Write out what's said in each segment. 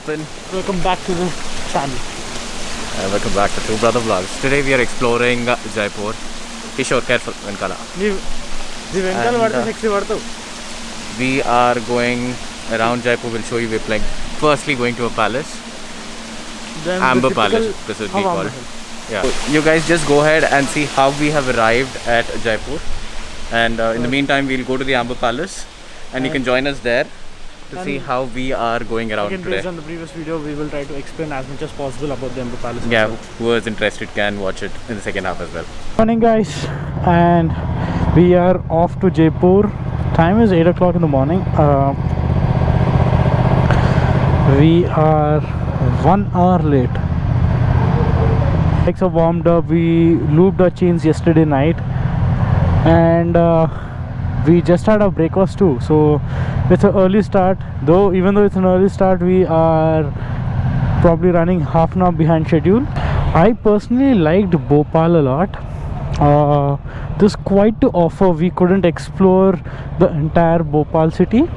poppin'? Welcome back to the channel. Welcome back to Two Brother Vlogs. Today we are exploring Jaipur. Kishore, careful, Venkala. We are going around Jaipur. We'll show you. We're playing. Firstly, going to a palace. Then Amber Palace, specifically called. Yeah. So you guys just go ahead and see how we have arrived at Jaipur. And in the meantime, we'll go to the Amber Palace, and you can join us there to see how we are going around again, today. based on the previous video, we will try to explain as much as possible about the Amber Palace. Yeah, who is interested can watch it in the second half as well. Morning, guys, and we are off to Jaipur. Time is 8 o'clock in the morning. We are 1 hour late. Bikes are warmed up. We looped our chains yesterday night, and we just had our breakfast too. So it's an early start. Even though it's an early start, we are probably running half an hour behind schedule. I personally liked Bhopal a lot. There's quite to offer. We couldn't explore the entire Bhopal city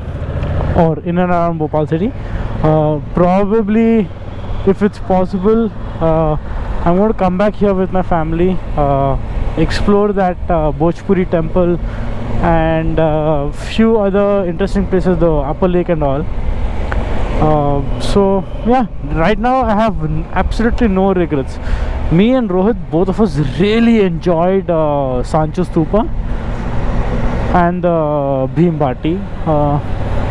or in and around Bhopal city. Probably, if it's possible, I'm going to come back here with my family, explore that Bhojpuri temple and few other interesting places, the Upper Lake and all. So yeah, right now I have absolutely no regrets. Me and Rohit, both of us really enjoyed Sancho Stupa and Bhim Bhati.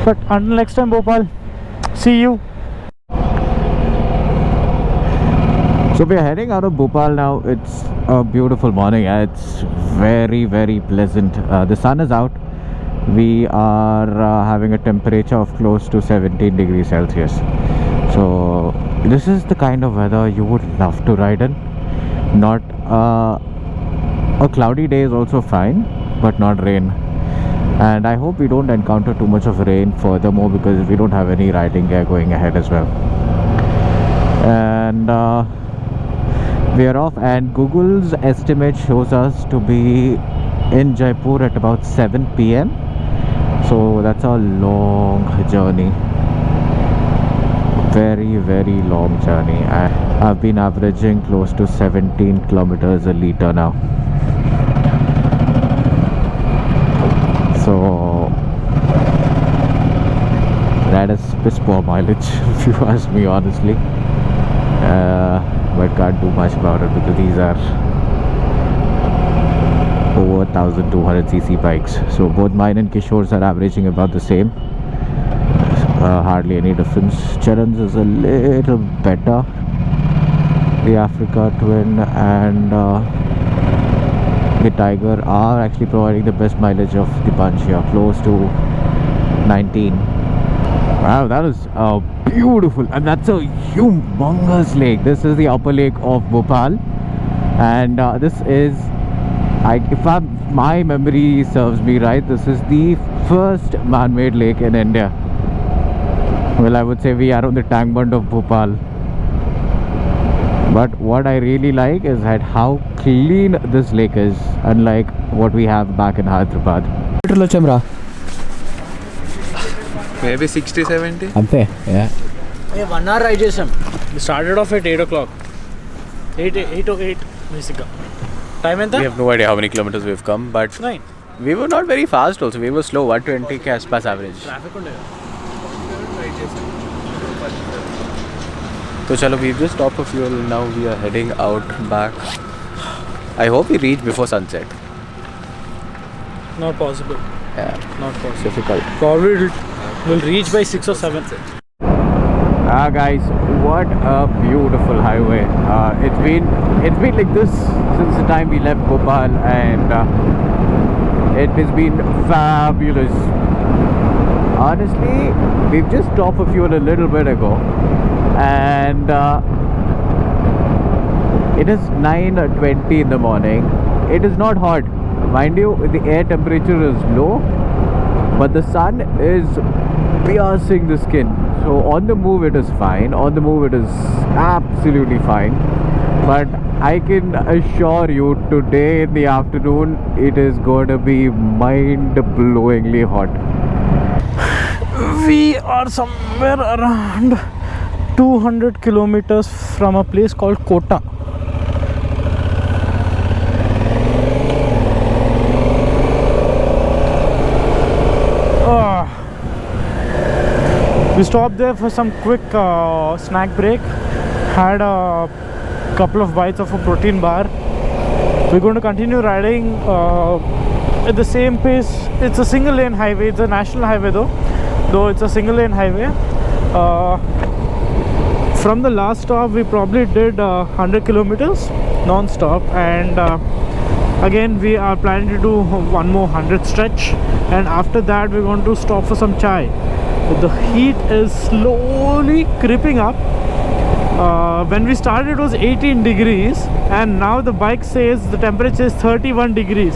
But until next time, Bhopal, see you. So we are heading out of Bhopal now. It's a beautiful morning. It's very, very pleasant. The sun is out. We are having a temperature of close to 17 degrees Celsius. So this is the kind of weather you would love to ride in. Not a cloudy day is also fine, but not rain. And I hope we don't encounter too much of rain furthermore, because we don't have any riding gear going ahead as well. And we are off, and Google's estimate shows us to be in Jaipur at about 7 PM. So that's a long journey. Very, very long journey. I've been averaging close to 17 kilometers a liter now. So that is piss poor mileage if you ask me honestly. But can't do much about it because these are over 1200cc bikes. So both mine and Kishore's are averaging about the same. Hardly any difference. Charan's is a little better. The Africa Twin and the Tiger are actually providing the best mileage of the bunch here, close to 19. Wow, that is beautiful, and that's a humongous lake. This is the upper lake of Bhopal, and this is, if my memory serves me right, this is the first man-made lake in India. Well, I would say we are on the tank bund of Bhopal. But what I really like is that how clean this lake is, unlike what we have back in Hyderabad. Maybe 60-70. Ante, yeah. Yeah, 1 hour ride chesam. We started off at 8 o'clock. 8:08 basically. Time enta? We have no idea how many kilometers we've come, but 9. we were not very fast also. We were slow, 120 ke aaspas average. Traffic undega. So chalo, we've just stopped for fuel. Now we are heading out back. I hope we reach before sunset. Not possible. Yeah, Not possible. difficult. Probably we'll reach by 6 or 7. Guys, what a beautiful highway. It's been like this since the time we left Bhopal, and it has been fabulous. Honestly, we've just stopped for fuel a little bit ago, and it is 9:20 in the morning. It is not hot, mind you. The air temperature is low, but the sun is piercing the skin. So on the move it is fine. On the move it is absolutely fine. But I can assure you, today in the afternoon it is going to be mind-blowingly hot. We are somewhere around 200 kilometers from a place called Kota. We stopped there for some quick snack break, had a couple of bites of a protein bar. We're going to continue riding at the same pace. It's a single lane highway, it's a national highway though it's a single lane highway. From the last stop we probably did 100 kilometers non-stop, and again we are planning to do one more 100 stretch, and after that we're going to stop for some chai. The heat is slowly creeping up. When we started it was 18 degrees, and now the bike says the temperature is 31 degrees.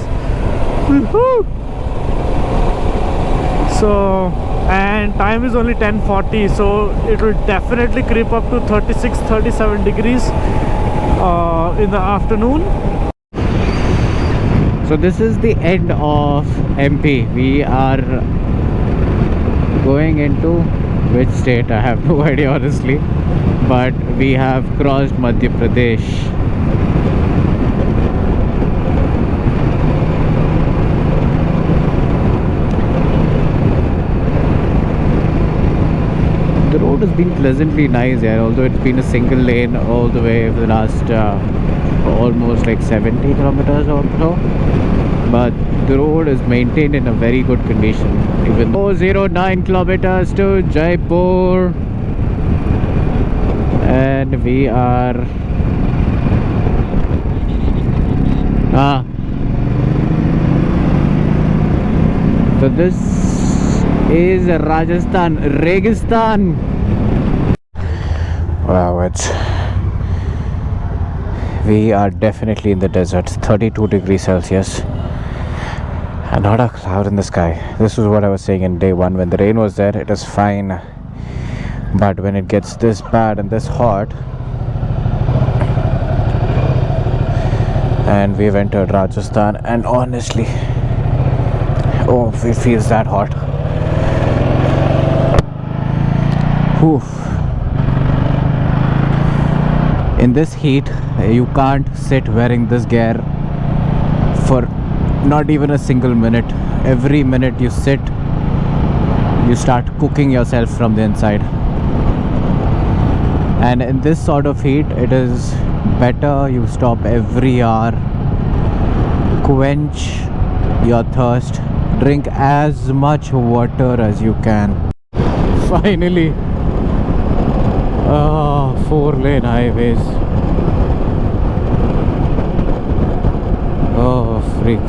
Woohoo! So, and time is only 10:40, so it will definitely creep up to 36-37 degrees in the afternoon. So this is the end of MP. We are going into which state? I have no idea honestly, but we have crossed Madhya Pradesh. The road has been pleasantly nice here, although it's been a single lane all the way for the last almost like 70 kilometers or so, but the road is maintained in a very good condition. Even 409 kilometers to Jaipur, and we are so this is Rajasthan Registan. Wow, we are definitely in the desert. 32 degrees Celsius and not a cloud in the sky. This is what I was saying in day one. When the rain was there, it is fine, but when it gets this bad and this hot, and we've entered Rajasthan, and honestly, oh, it feels that hot. Whew. In this heat, you can't sit wearing this gear for not even a single minute. Every minute you sit, you start cooking yourself from the inside. And in this sort of heat, it is better you stop every hour, quench your thirst, drink as much water as you can. Finally, 4-lane highways. Oh, freak.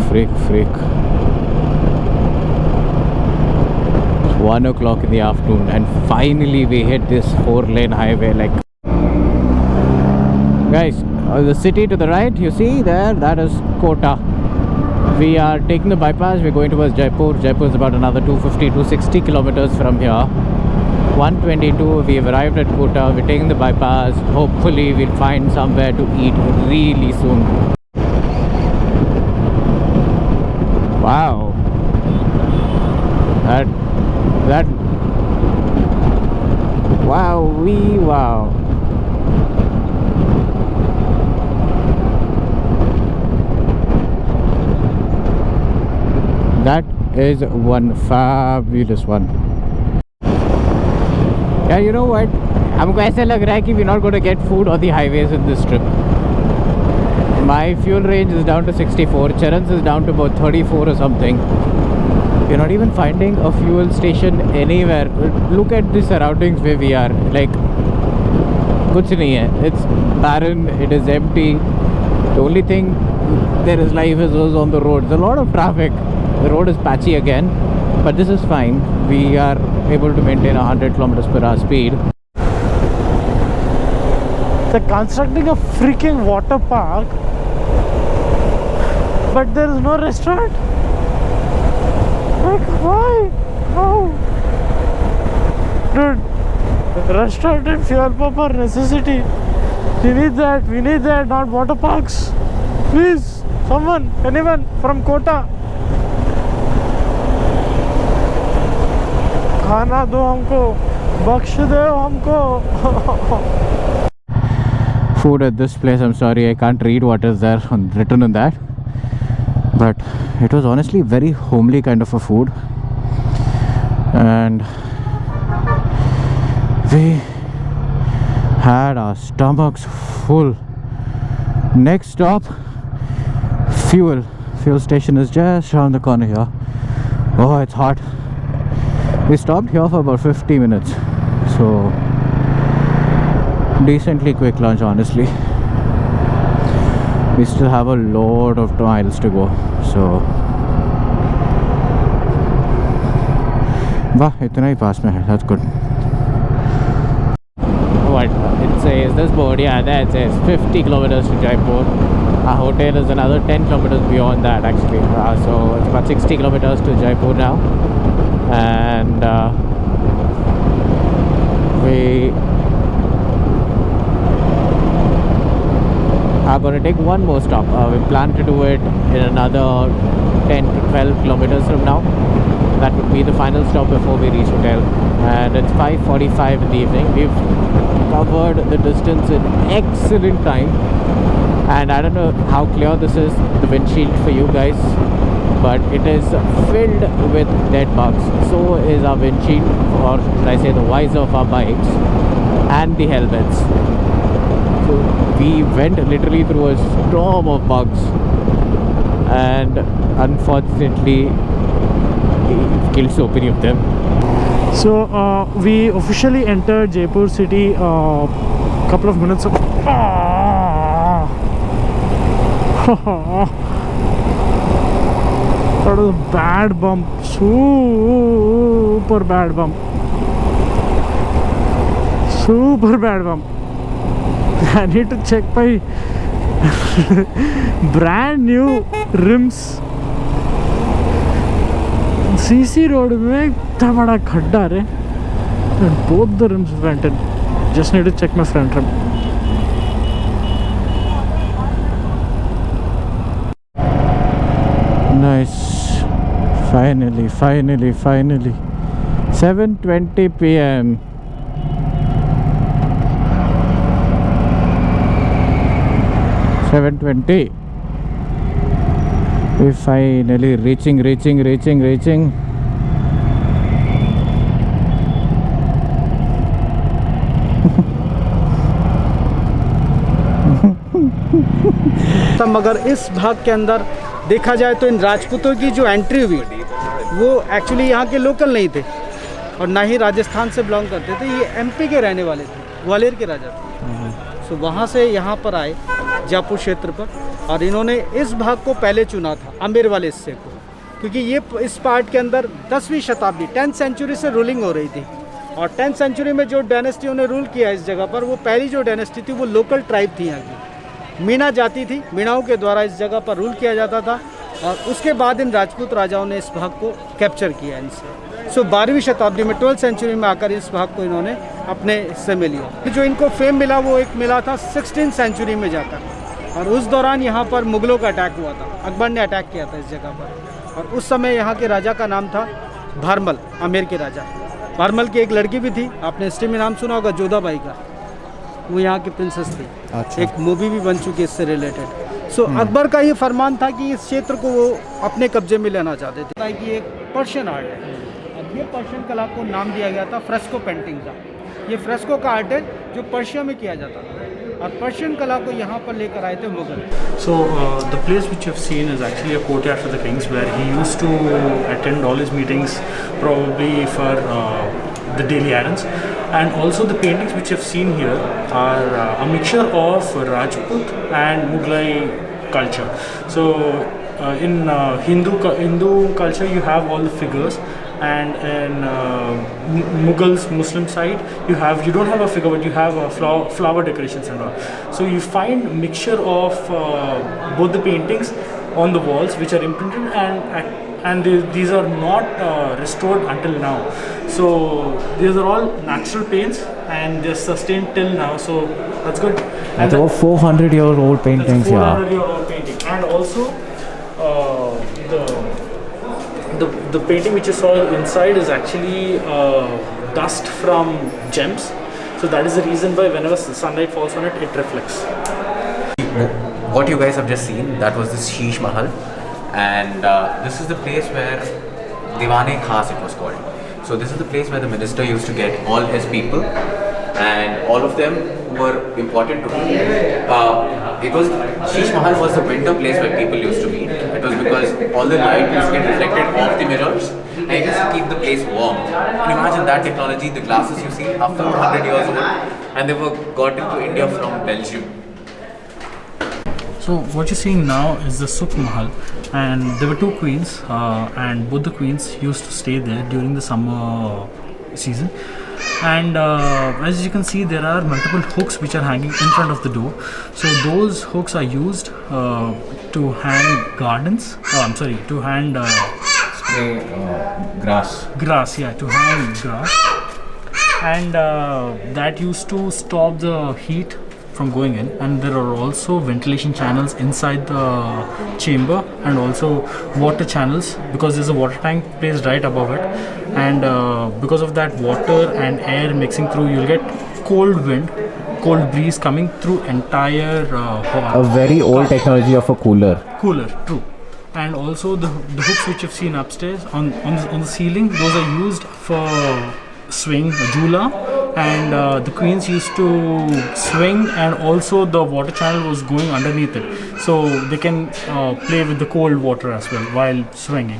It's 1 o'clock in the afternoon, and finally we hit this 4-lane highway. Like, guys, the city to the right, you see there, that is Kota. We are taking the bypass. We're going towards Jaipur. Jaipur is about another 250-260 kilometers from here. 122, we've arrived at Kota. We're taking the bypass. Hopefully we'll find somewhere to eat really soon. Wow, that wow. That is one fabulous one. Yeah, you know what? हमको ऐसा लग रहा है कि we're not going to get food on the highways in this trip. My fuel range is down to 64. Charan's is down to about 34 or something. We're not even finding a fuel station anywhere. Look at the surroundings where we are. Like, kuch nahi hai. It's barren. It is empty. The only thing there is life is on the road. There's a lot of traffic. The road is patchy again, but this is fine. We are able to maintain 100 kilometers per hour speed. They're constructing a freaking water park, but there is no restaurant. Like, why? How? Dude, restaurant and fuel pump are necessity. We need that, not water parks. Please, someone, anyone from Kota, खाना दो हमको. बख्श दो हमको. Food at this place, I'm sorry, I can't read what is there written on that, but it was honestly very homely kind of a food, and we had our stomachs full. Next stop, fuel station is just around the corner here. Oh, it's hot. We stopped here for about 50 minutes, so decently quick lunch, honestly. We still have a lot of miles to go, so wow, itna hi paas mein hai. That's good. What it says, this board, yeah, there it says 50 kilometers to Jaipur. Our hotel is another 10 kilometers beyond that, actually. So it's about 60 kilometers to Jaipur now, and we are going to take one more stop. We plan to do it in another 10 to 12 kilometers from now. That would be the final stop before we reach hotel, and it's 5:45 in the evening. We've covered the distance in excellent time, and I don't know how clear this is, the windshield, for you guys, but it is filled with dead bugs. So is our windshield, or should I say the visor of our bikes, and the helmets. So we went literally through a storm of bugs, and unfortunately it killed so many of them. So we officially entered Jaipur city a couple of minutes ago. That was a bad bump, super bad bump, super bad bump. I need to check my brand new rims. CC road में इतना बड़ा खड्डा रे, and both the rims vented. Just need to check my front rim. Nice. Finally 7:20 p.m. We finally reaching. मगर इस भाग के अंदर देखा जाए तो इन राजपूतों की जो एंट्री हुई वो एक्चुअली यहाँ के लोकल नहीं थे और ना ही राजस्थान से बिलोंग करते थे. ये एमपी के रहने वाले थे, ग्वालियर के राजा थे. सो वहाँ से यहाँ पर आए जयपुर क्षेत्र पर, और इन्होंने इस भाग को पहले चुना था, आमेर वाले हिस्से को, क्योंकि ये इस पार्ट के अंदर 10वीं शताब्दी 10th सेंचुरी से रूलिंग हो रही थी. और 10th सेंचुरी में जो डायनेस्टी ने रूल किया इस जगह पर, वो पहली जो डायनेस्टी थी वो लोकल ट्राइब थी यहाँ की, मीणा जाति थी. मीणाओं के द्वारा इस जगह पर रूल किया जाता था, और उसके बाद इन राजपूत राजाओं ने इस भाग को कैप्चर किया इनसे. सो 12वीं शताब्दी में 12th सेंचुरी में आकर इस भाग को इन्होंने अपने हिस्से में लिया. जो इनको फेम मिला वो एक मिला था 16th सेंचुरी में जाकर, और उस दौरान यहाँ पर मुगलों का अटैक हुआ था. अकबर ने अटैक किया था इस जगह पर, और उस समय यहाँ के राजा का नाम था भारमल, आमेर के राजा. भारमल की एक लड़की भी थी, आपने हिस्ट्री में नाम सुना होगा, जोधाबाई का, वो यहाँ की प्रिंसेस थी. अच्छा. एक मूवी भी बन चुकी है इससे रिलेटेड. सो अकबर का ये फरमान था कि इस क्षेत्र को वो अपने कब्जे में लेना चाहते थे. कि एक पर्शियन आर्ट है, अब ये पर्शियन कला को नाम दिया गया था फ्रेस्को पेंटिंग का. ये फ्रेस्को का आर्ट है जो पर्शिया में किया जाता था, और पर्शियन कला को यहाँ पर लेकर आए थे Mughal. So the place which you've seen is actually a courtyard for the kings, where he used to attend all his meetings, probably for the daily errands. And also the paintings which you've seen here are a mixture of Rajput and Mughlai culture. So in Hindu culture you have all the figures, and in Mughals Muslim side you don't have a figure, but you have flower decorations and all. So you find mixture of both the paintings on the walls which are imprinted, and these are not restored until now. So these are all natural paints and they're sustained till now, so that's good. That's over 400-year-old paintings. That's a 400-year-old painting. And also the painting which you saw inside is actually dust from gems. So that is the reason why whenever sunlight falls on it, it reflects. What you guys have just seen, that was the Sheesh Mahal, and this is the place where Diwan-e Khas it was called. So this is the place where the minister used to get all his people, and all of them were important to him. Sheesh Mahal was the winter place where people used to meet. It was because all the light used to get reflected off the mirrors, and it used to keep the place warm. Can you imagine that technology? The glasses you see after 100 years old, and they were got into India from Belgium. So what you're seeing now is the Sukh Mahal, and there were two queens, and both the queens used to stay there during the summer season. And as you can see, there are multiple hooks which are hanging in front of the door. So those hooks are used to hang gardens. To hang Grass. grass. Yeah, to hang grass, and that used to stop the heat from going in. And there are also ventilation channels inside the chamber, and also water channels, because there's a water tank placed right above it, and because of that water and air mixing through, you'll get cold wind, cold breeze coming through entire hall. A very old technology of a cooler. Cooler, true. And also the hooks which you've seen upstairs on the ceiling, those are used for swing, jula, and the queens used to swing, and also the water channel was going underneath it, so they can play with the cold water as well while swinging,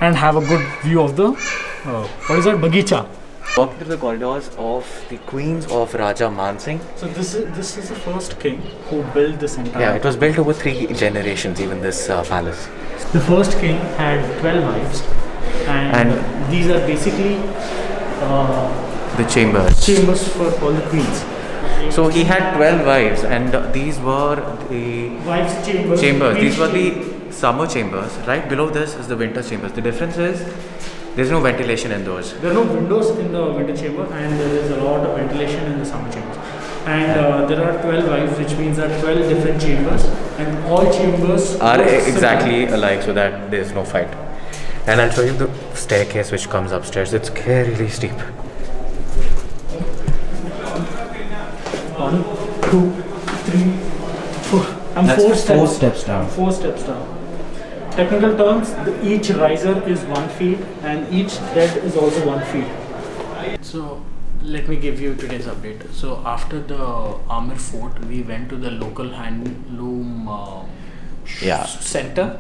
and have a good view of the bagicha. Walk through the corridors of the queens of Raja Man Singh. So this is the first king who built this entire. Yeah, it was built over 3 generations, even this palace. The first king had 12 wives, and these are basically The chambers. chambers for all the queens. So he had 12 wives, and these were the Wives' chambers. chambers. These were queens' the summer chambers. Right below this is the winter chambers. The difference is there's no ventilation in those. There are no windows in the winter chamber, and there is a lot of ventilation in the summer chambers. And there are 12 wives, which means there are 12 different chambers, and all chambers Are were exactly alike, so that there's no fight. And I'll show you the staircase which comes upstairs. It's scarily steep. 1, 2, 3, 4. I'm That's 4 steps. 4 steps down. 4 steps down. Technical terms, each riser is 1 feet, and each dead is also 1 feet. So let me give you today's update. So after the Amir Fort, we went to the local handloom center,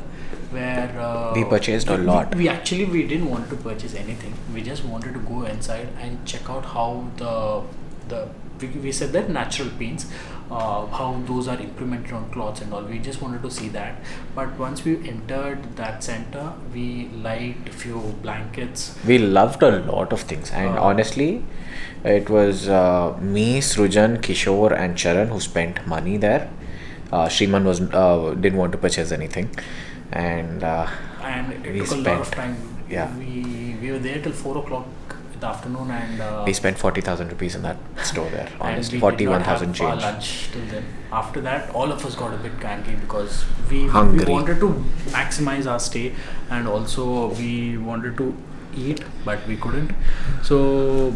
where We purchased a lot. We didn't want to purchase anything. We just wanted to go inside and check out how we said that natural paints, how those are implemented on cloths and all. We just wanted to see that. But once we entered that center, we liked a few blankets. We loved a lot of things, and honestly, it was me, Srujan, Kishore, and Charan who spent money there. Shriman didn't want to purchase anything, and It we took a lot of spent. time. Yeah. We were there till 4 o'clock in the afternoon, and We spent 40,000 rupees in that store there. and Honestly, we did not 41,000 have our change. lunch till then. After that, all of us got a bit cranky because we Hungry. wanted to maximize our stay, and also we wanted to eat, but we couldn't. So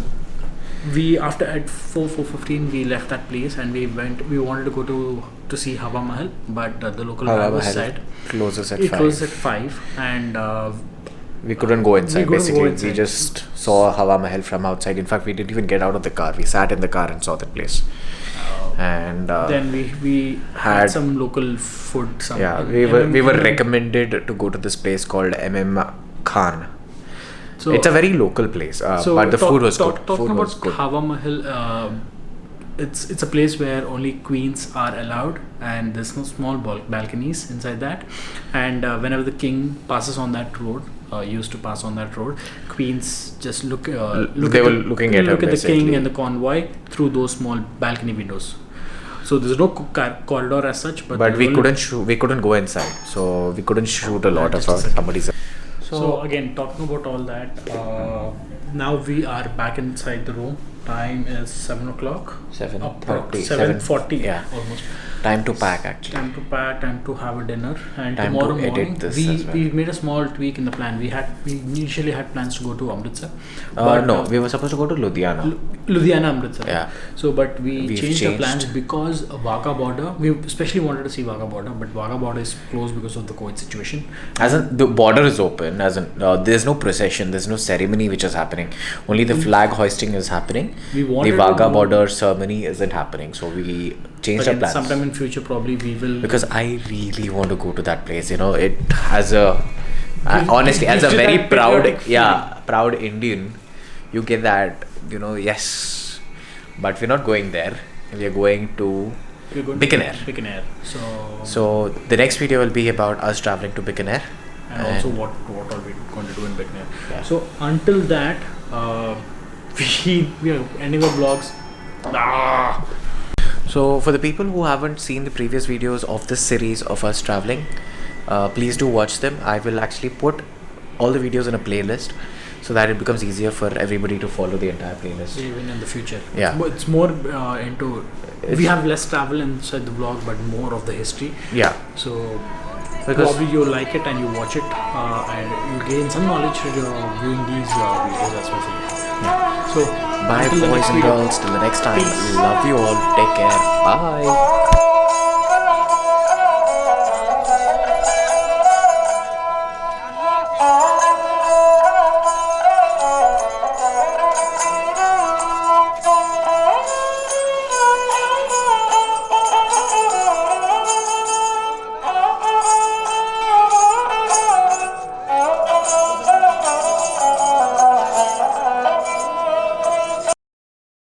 we at 4:15 we left that place, and we wanted to go to see Hawa Mahal, but the local Hawa driver Mahal said closes at it 5. closes at 5, and We couldn't go inside. couldn't go Basically, inside. we just saw Hawa Mahal from outside. In fact, we didn't even get out of the car. We sat in the car and saw that place. And then we had some local food. we were recommended to go to this place called Khan. So It's a very local place, but the food was good. Talking Food about was good. Hawa Mahal, it's a place where only queens are allowed, and there's no small balconies inside that. And whenever the king passes on that road, used to pass on that road, queens just look. They were looking at him, the basically. king and the convoy through those small balcony windows. So there's no corridor as such, But we couldn't shoot. We couldn't go inside, so we couldn't shoot a lot Just of a second. somebody's. So again, talking about all that, now we are back inside the room. Time is 7 o'clock. 7:30, 7:40. yeah. Almost. Time to pack actually. Time to pack, time to have a dinner, and Time to tomorrow edit morning this we, as well. we made a small tweak in the plan. We initially had plans to go to Amritsar, No, we were supposed to go to Ludhiana. Ludhiana, Amritsar. Yeah. So, but we've changed our changed. plans because of Wagah border. We especially wanted to see Wagah border, but Wagah border is closed because of the COVID situation. As in, the border is open. As in, there's no procession. There's no ceremony which is happening. Only the flag hoisting is happening. We The wanted to Wagah go- border ceremony isn't happening. So we changed our But plans. sometime in future, probably we will. Because I really want to go to that place. You know, it has a honestly, as a gives you very that proud, patriotic proud Indian, you get that. You know, yes, but we're not going there. We are going to we're going Bikaner. To Bikaner. So the next video will be about us traveling to Bikaner. And also what are we going to do in Bikaner. Yeah. So until that, we are ending our vlogs. So for the people who haven't seen the previous videos of this series of us traveling, please do watch them. I will actually put all the videos in a playlist so that it becomes easier for everybody to follow the entire playlist. Even in the future. Yeah. But it's more into. We have less travel inside the vlog, but more of the history. Yeah. So Because- probably you like it and you watch it, and you gain some knowledge viewing these videos as well. So Bye until the boys next and video. girls, till the next time. Peace. Love you all. Take care. Bye.